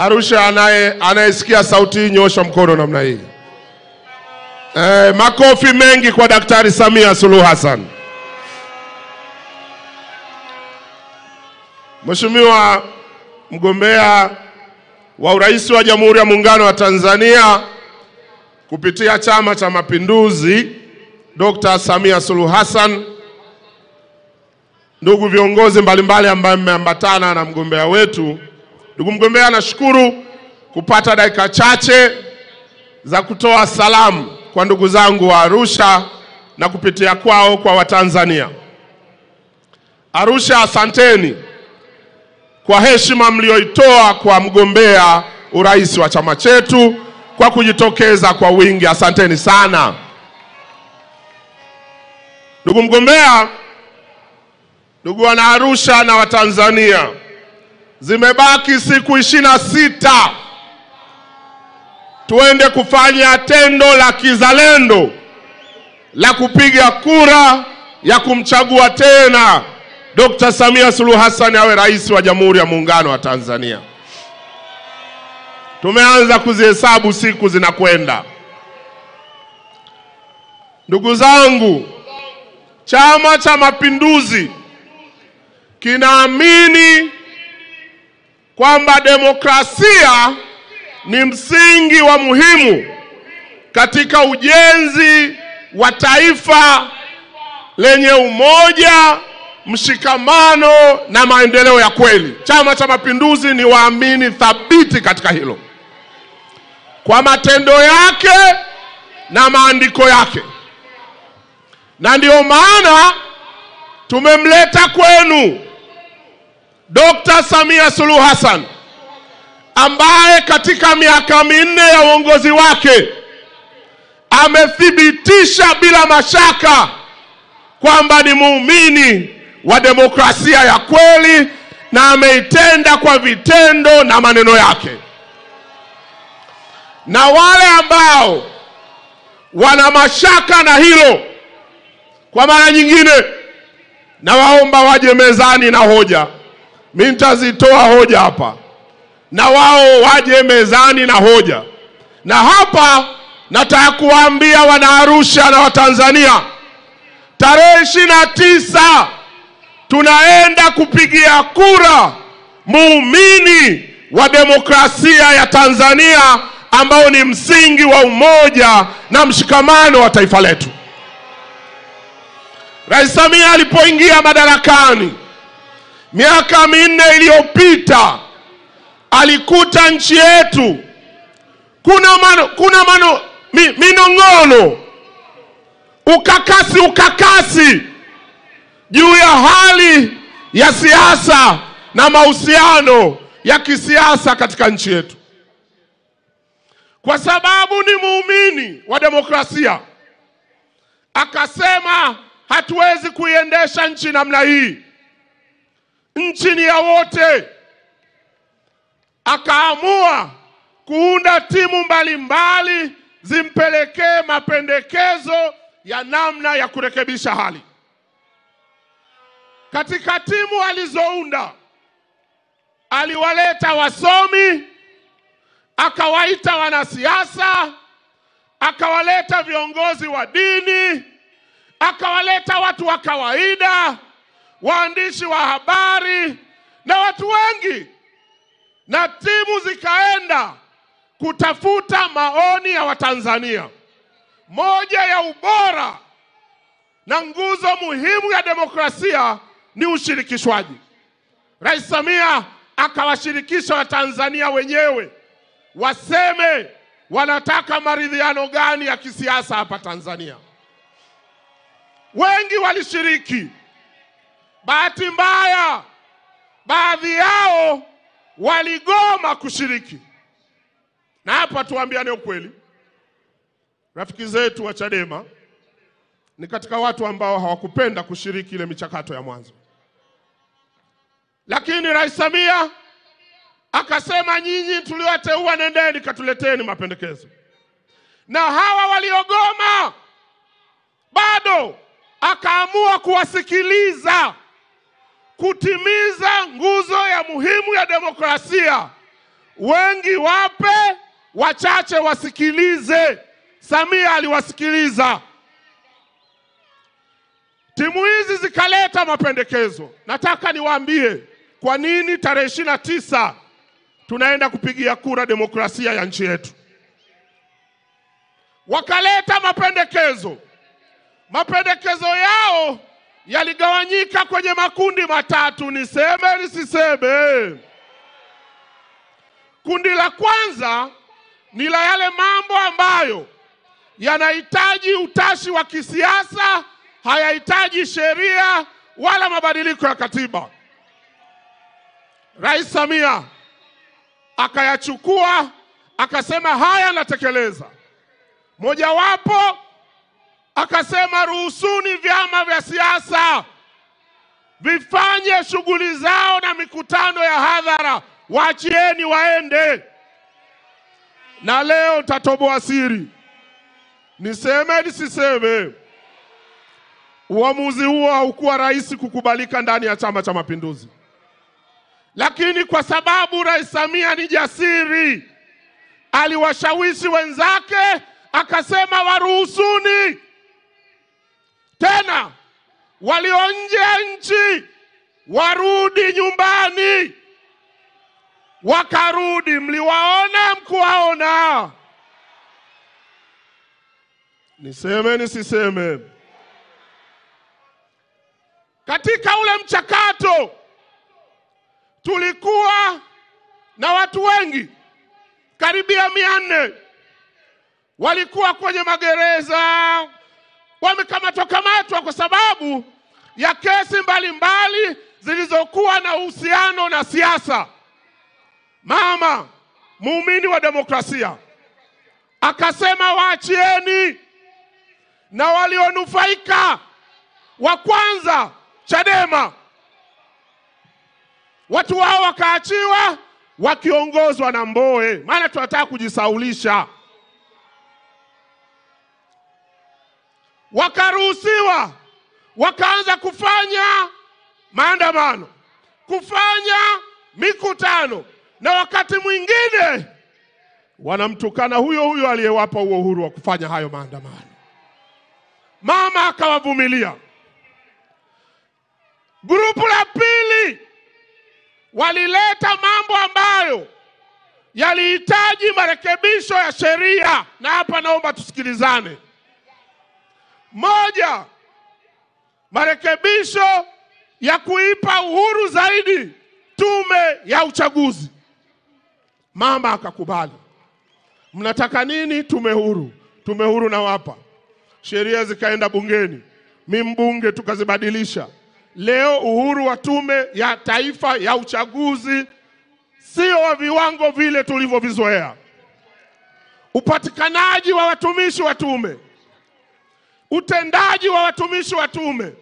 Arusha anayesikia sauti hii nyosha mkono namna hii. Makofi mengi kwa Daktari Samia Suluhu Hassan. Mheshimiwa mgombea wa urais wa Jamhuri ya Muungano wa Tanzania kupitia Chama cha Mapinduzi, Dr. Samia Suluhu Hassan, ndugu viongozi mbalimbali ambao mmeambatana na mgombea wetu. Ndugu mgombea, nashukuru kupata dakika chache za kutoa salamu kwa ndugu zangu wa Arusha na kupitia kwao kwa Watanzania. Arusha, asanteni kwa heshima mlioitoa kwa mgombea urais wa chama chetu kwa kujitokeza kwa wingi. Asanteni sana. Ndugu mgombea, ndugu wana Arusha na Watanzania, zimebaki siku 26 tuende kufanya tendo la kizalendo la kupiga kura ya kumchagua tena Dr. Samia Suluhu Hassan awe rais wa Jamhuri ya Muungano wa Tanzania. Tumeanza kuzihesabu siku zinakwenda. Ndugu zangu, Chama cha Mapinduzi kinaamini kwamba demokrasia ni msingi wa muhimu katika ujenzi wa taifa lenye umoja, mshikamano na maendeleo ya kweli. Chama cha Mapinduzi ni waamini thabiti katika hilo, kwa matendo yake na maandiko yake. Na ndio maana tumemleta kwenu Dr. Samia Suluhu Hassan, ambaye katika miaka 4 ya uongozi wake amethibitisha bila mashaka kwamba ni muumini wa demokrasia ya kweli na ameitenda kwa vitendo na maneno yake. Na wale ambao wana mashaka na hilo, kwa mara nyingine na waomba waje mezani na hoja. Mimi nitazitoa hoja hapa, na wao waje mezani na hoja. Na hapa nataka kuambia wana Arusha na Watanzania, tarehe 29 tunaenda kupigia kura muumini wa demokrasia ya Tanzania, ambao ni msingi wa umoja na mshikamano wa taifa letu. Rais Samia alipoingia madarakani miaka 4 iliyopita, alikuta nchi yetu kuna minong'ono, ukakasi juu ya hali ya siasa na mahusiano ya kisiasa katika nchi yetu. Kwa sababu ni muumini wa demokrasia, akasema hatuwezi kuiendesha nchi namna hii. Nchi ni ya wote. Akaamua kuunda timu mbalimbali zimpelekee mapendekezo ya namna ya kurekebisha hali. Katika timu alizounda, aliwaleta wasomi, akawaita wanasiasa, akawaleta viongozi wa dini, akawaleta watu wa kawaida, waandishi wa habari na watu wengi. Na timu zikaenda kutafuta maoni ya Watanzania. Moja ya ubora na nguzo muhimu ya demokrasia ni ushirikishwaji. Rais Samia akawashirikisha Watanzania wenyewe waseme wanataka maridhiano gani ya kisiasa hapa Tanzania. Wengi walishiriki. Bahati mbaya, baadhi yao waligoma kushiriki. Na hapa tuambiane ukweli, rafiki zetu wa Chadema ni katika watu ambao hawakupenda kushiriki ile michakato ya mwanzo. Lakini Rais Samia akasema, nyinyi tuliowateua nendeni katuleteni mapendekezo. Na hawa waliogoma bado akaamua kuwasikiliza, kutimiza nguzo ya muhimu ya demokrasia, Wengi wape, wachache wasikilize. Samia aliwasikiliza. Timu hizi zikaleta mapendekezo. Nataka niwaambie kwa nini tarehe 29 tunaenda kupigia kura demokrasia ya nchi yetu. Wakaleta mapendekezo. Mapendekezo yao yaligawanyika kwenye makundi matatu, niseme nisiseme. Kundi la kwanza ni la yale mambo ambayo yanahitaji utashi wa kisiasa, hayahitaji sheria wala mabadiliko ya katiba. Rais Samia akayachukua, akasema haya natekeleza. Mojawapo akasema ruhusuni vyama vya siasa vifanye shughuli zao na mikutano ya hadhara, waachieni waende. Na leo tatoboa siri, niseme nisiseme, uamuzi huo haukuwa rahisi kukubalika ndani ya Chama cha Mapinduzi. Lakini kwa sababu Rais Samia ni jasiri, aliwashawishi wenzake, akasema waruhusuni. Tena walio nje ya nchi warudi nyumbani. Wakarudi. Mliwaona, mkuwaona? Niseme nisiseme, katika ule mchakato tulikuwa na watu wengi, karibia 400 walikuwa kwenye magereza, wamekamatwa kwa sababu ya kesi mbalimbali zilizokuwa na uhusiano na siasa. Mama, muumini wa demokrasia, akasema waachieni. Na walionufaika wa kwanza Chadema, watu wao wakaachiwa wakiongozwa na Mbowe, maana tunataka kujisaulisha. Wakaruhusiwa, wakaanza kufanya maandamano, kufanya mikutano, na wakati mwingine wanamtukana huyo aliyewapa huo uhuru wa kufanya hayo maandamano. Mama akawavumilia. Grupu la pili walileta mambo ambayo yalihitaji marekebisho ya sheria, na hapa naomba tusikilizane. Moja, marekebisho ya kuipa uhuru zaidi tume ya uchaguzi. Mama akakubali. Mnataka nini? Tume huru. Tume huru na wapa. Sheria zikaenda bungeni, mimi mbunge, tukazibadilisha. Leo uhuru wa tume ya taifa ya uchaguzi sio wa viwango vile tulivyovizoea. Upatikanaji wa watumishi wa tume, utendaji wa watumishi wa tume.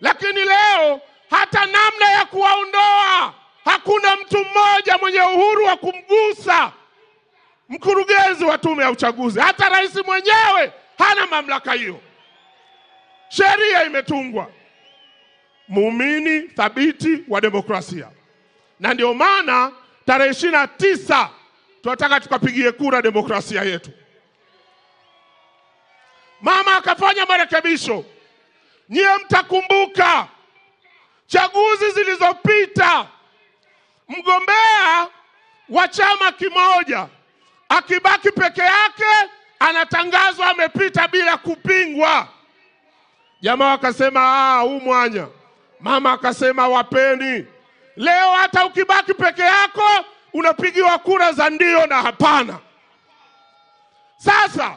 Lakini leo hata namna ya kuwaondoa, hakuna mtu mmoja mwenye uhuru wa kumgusa mkurugenzi wa tume ya uchaguzi. Hata rais mwenyewe hana mamlaka hiyo. Sheria imetungwa. Muumini thabiti wa demokrasia. Na ndio maana tarehe 29 tunataka tukapigie kura demokrasia yetu. Mama akafanya marekebisho. Nyie mtakumbuka chaguzi zilizopita, mgombea wa chama kimoja akibaki peke yake anatangazwa amepita bila kupingwa. Jamaa wakasema huu mwanya. Mama akasema wapeni. Leo hata ukibaki peke yako unapigiwa kura za ndio na hapana. Sasa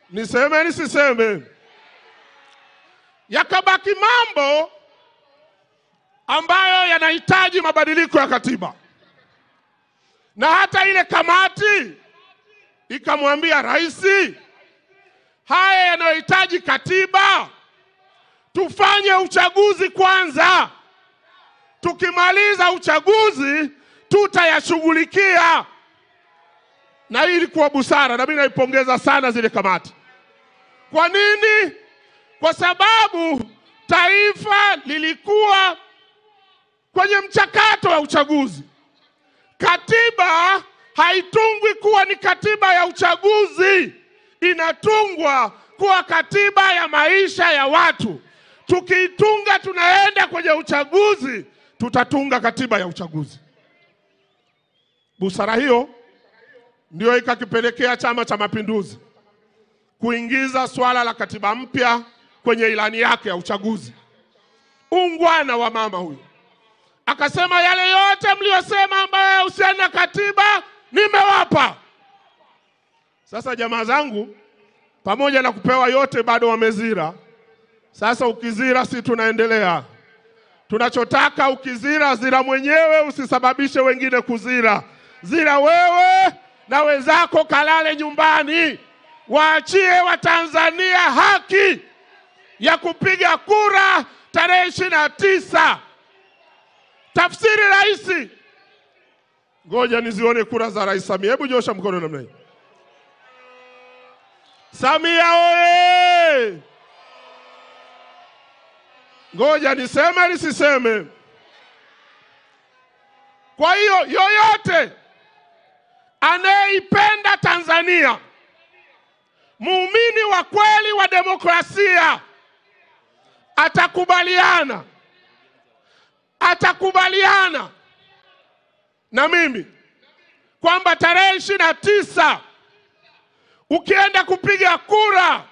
niseme nisiseme, yakabaki mambo ambayo yanahitaji mabadiliko ya katiba. Na hata ile kamati ikamwambia rais, haya yanayohitaji katiba tufanye uchaguzi kwanza. Tukimaliza uchaguzi tutayashughulikia. Na hii ilikuwa busara, na mimi naipongeza sana zile kamati. Kwa nini? Kwa sababu taifa lilikuwa kwenye mchakato wa uchaguzi. Katiba haitungwi kuwa ni katiba ya uchaguzi, inatungwa kuwa katiba ya maisha ya watu. Tukiitunga tunaenda kwenye uchaguzi, tutatunga katiba ya uchaguzi. Busara hiyo ndio ikakipelekea Chama cha Mapinduzi kuingiza swala la katiba mpya kwenye ilani yake ya uchaguzi. Ungwana wa mama huyu akasema, yale yote mliosema ambayo husiana na katiba nimewapa. Sasa jamaa zangu, pamoja na kupewa yote bado wamezira. Sasa ukizira, si tunaendelea. Tunachotaka ukizira, zira mwenyewe, usisababishe wengine kuzira. Zira wewe na wenzako, kalale nyumbani. Waachie Watanzania haki ya kupiga kura tarehe 29. Tafsiri rahisi. Ngoja nizione kura za Rais Samia. Hebu nyosha mkono namna hii. Samia oye! Ngoja niseme nisiseme. Kwa hiyo yoyote anayeipenda Tanzania, muumini wa kweli wa demokrasia, atakubaliana na mimi kwamba tarehe 29 ukienda kupiga kura,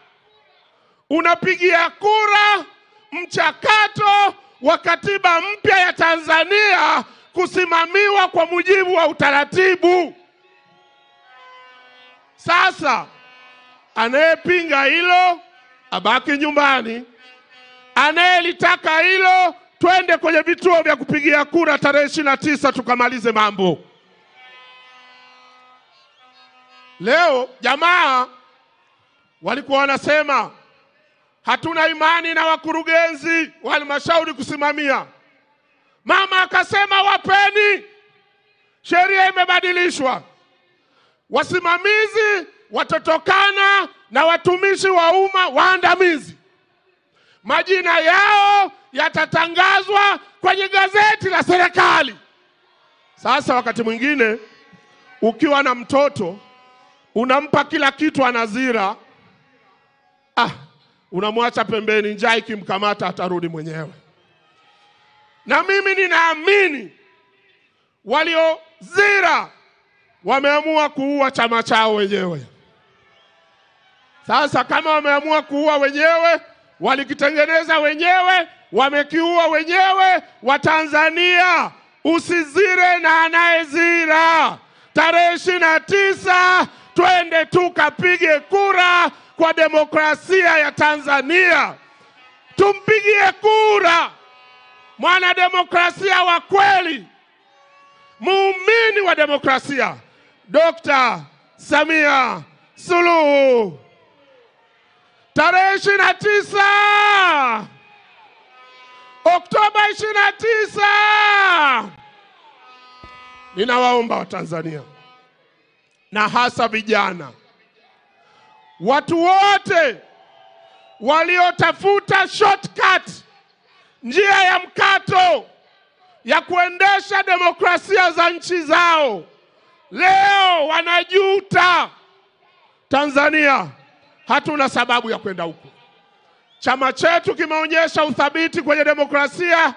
unapigia kura mchakato wa katiba mpya ya Tanzania kusimamiwa kwa mujibu wa utaratibu. Sasa anayepinga hilo abaki nyumbani, anayelitaka hilo twende kwenye vituo vya kupigia kura tarehe 29 tukamalize mambo. Leo jamaa walikuwa wanasema hatuna imani na wakurugenzi wa halmashauri kusimamia. Mama akasema wapeni, sheria imebadilishwa. Wasimamizi watatokana na watumishi wa umma waandamizi. Majina yao yatatangazwa kwenye gazeti la serikali. Sasa wakati mwingine ukiwa na mtoto unampa kila kitu anazira, unamwacha pembeni, njaa ikimkamata atarudi mwenyewe. Na mimi ninaamini waliozira wameamua kuua chama chao wenyewe. Sasa kama wameamua kuua wenyewe, walikitengeneza wenyewe, wamekiua wenyewe. Watanzania, usizire na anayezira. Tarehe 29 twende tukapige kura kwa demokrasia ya Tanzania. Tumpigie kura mwana demokrasia wa kweli, muumini wa demokrasia, Dr. Samia Suluhu. Tarehe 29 Oktoba 29, ninawaomba Watanzania na hasa vijana, watu wote waliotafuta shortcut, njia ya mkato ya kuendesha demokrasia za nchi zao, leo wanajuta. Tanzania hatuna sababu ya kwenda huko. Chama chetu kimeonyesha uthabiti kwenye demokrasia.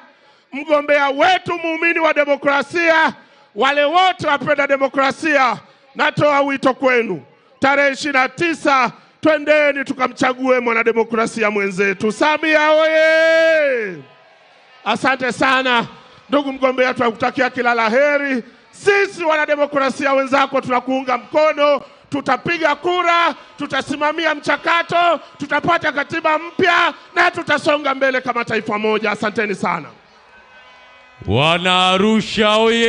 Mgombea wetu muumini wa demokrasia. Wale wote wapenda demokrasia, natoa wito kwenu, tarehe 29 twendeni tukamchague mwanademokrasia mwenzetu. Samia oye! Asante sana ndugu mgombea, tunakutakia kila laheri. Sisi wanademokrasia wenzako tunakuunga mkono. Tutapiga kura, tutasimamia mchakato, tutapata katiba mpya na tutasonga mbele kama taifa moja. Asanteni sana. Wana Arusha oye!